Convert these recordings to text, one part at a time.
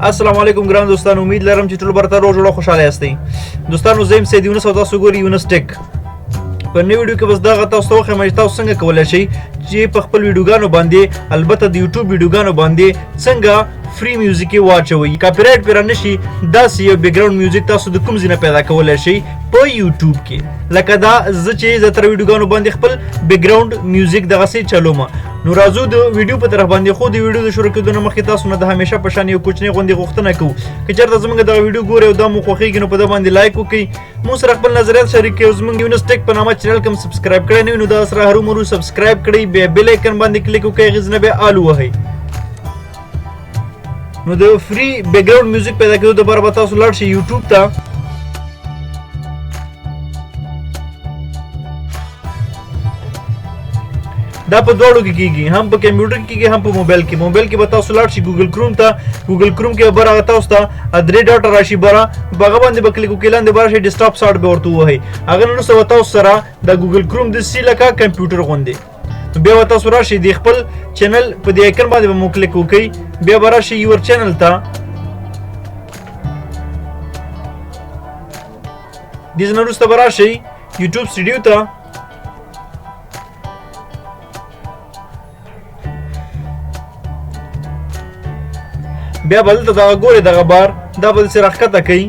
السلام علیکم ګران دوستان، امید لرم چې ټول برته روز جوړه خوشاله یاستئ. دوستانو زه یم سید یونس او تاسو ګورئ یونس ټیک. په نوې ویډیو کې بس دغه تاسو ته وښیم چې تاسو څنګه کولی شئ چې په خپل ویډیوګانو باندې، البته د یوټوب ویډیوګانو باندې څنګه فری میوزیک یې واچوئ، کاپي رایټ پرې رانشي. داسې یو بیکګراوند میوزیک تاسو د کوم ځای نه پیدا کولی شئ په یوټوب کې. لکه دا زه چې زیاتره ویډیوګانو باندې خپل بیکګراوند میوزیک دغسې چلوم. نو راځو د ویډیو په طرف باندې. خو د ویډیو د شروع کېدو نه مخکې تاسو نه د همیشه په شان یو کوچنۍ غوندې غوښتنه کوو که چېرته زموږ دغه ویډیو ګورئ او دا مو خوښېږي نو په ده باندې لایک وکړئ، مونږ سره خپل نظریات شریک کړئ او زموږ یونس ټیک په نامه چینل کې هم سبسکرایب کړی نه وي نو دا سره هرومرو سبسکرایب کړئ، بیا بیل ایکن باندې کلیک وکړئ، هغې نه بیا آل ووهئ. نو د فری بیکګراوند میوزیک پیدا کېدو دپاره به تاسو لاړ شئ یوټوب ته. دا په دواړو کې کېږي، هم په کمپیوټر کې کېږي هم په موبایل کې. موبایل کې به تاسو لاړ شئ ګوګل کروم ته. ګوګل کروم کې به بر هغه تاسو ته درې ډاټه راشي بره، په هغه باندې به کلیک وکړئ، لاندې به راشئ ډیسکټاپ ساټ به ورته ووهئ. هغه نه وروسته به تاسو سره د ګوګل کروم داسې لکه کمپیوټر غوندې. بیا به تاسو راشئ د خپل چینل په دې ایکن باندې به مو کلیک وکړئ، بیا به راشئ یور چینل ته. دې نه وروسته به راشئ یوټوب سټوډیو ته. بیا به دلته دغه ګورئ دغه بار دا به داسې راښکته کوئ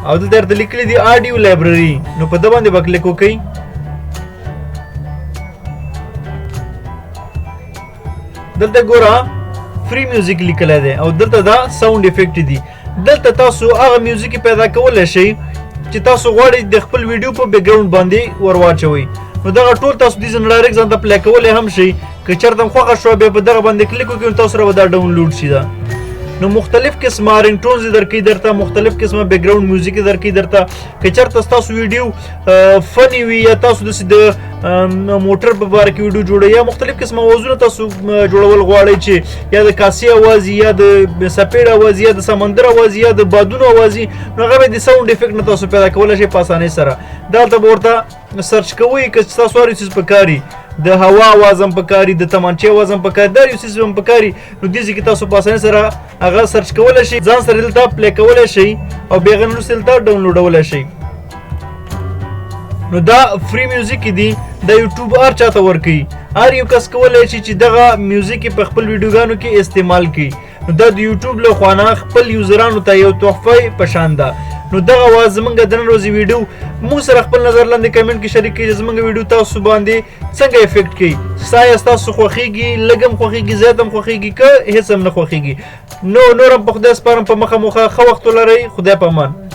او دلته درته لیکلي دي آډیو لایبرري، نو په ده باندې به کلیک وکئ. دلته ګوره فری میوزیک لیکلی دی او دلته دا ساوند افیکټ دي. دلته تاسو هغه میوزیک پیدا کولی شئ چې تاسو غواړئ د خپل ویډیو په بیکګراوند باندې ور واچوئ. نو دغه ټول تاسو دې ځای نه ډایرکټ ځان ته پلی کولی هم شئ. که چېرته هم خوښه شوه بیا په دغه باندې کلیک وکړئ نو تاسو سره به دا ډاونلوډ شي. دا نو مختلف قسمه رنګ ټونز یې درکوي درته، مختلف قسمه بیکګراوند میوزیک یې درکوي درته. که چېرته ستاسو ویډیو فني وي یا تاسو داسې د موټر په باره کې ویډیو جوړوئ یا مختلف قسمه اوازونه تاسو جوړول غواړئ چې یا د کاسې اواز یا د سپېډ اواز یا د سمندر اواز یا د بادونو اواز نو هغه به د ساوند افیکټ نه تاسو پیدا کولی شئ په اسانۍ سره. دلته به ورته سرچ کوئ که ستاسو هر یو څیز پکاري، د هوا اواز هم پکاري، د تمانچې اواز هم پکاري، دا یو څیز هم پکاري، نو دې ځای کې تاسو په اسانۍ سره هغه سرچ کولی شئ، ځان سره دلته پلی کولی شئ او بیا هغه نه وروسته دلته ډاونلوډولی شئ. نو دا فری میوزیک دي، دا یوټوب هر چاته ورکوي. هر یو کس کولی شي چې دغه میوزیک په خپل ویډیوګانو کې استعمال کړي. نو دا د یوټوب له خوا نه خپل یوزرانو ته یو تحفه په شان ده. نو دغه وه زموږ د نن ورځې ویډیو. موږ سره خپل نظر لاندې کمنټ کې شریک کړئ چې زموږ ویډیو تاسو باندې څنګه افیکټ کوي. سایه ستاسو خوښېږي، لږ هم خوښېږي، زیات هم خوښېږي، که هېڅ هم نه خوښېږي. نو نور هم په خدای سپارم، په مخه مو ښه وخت ولرئ. خدای په امان.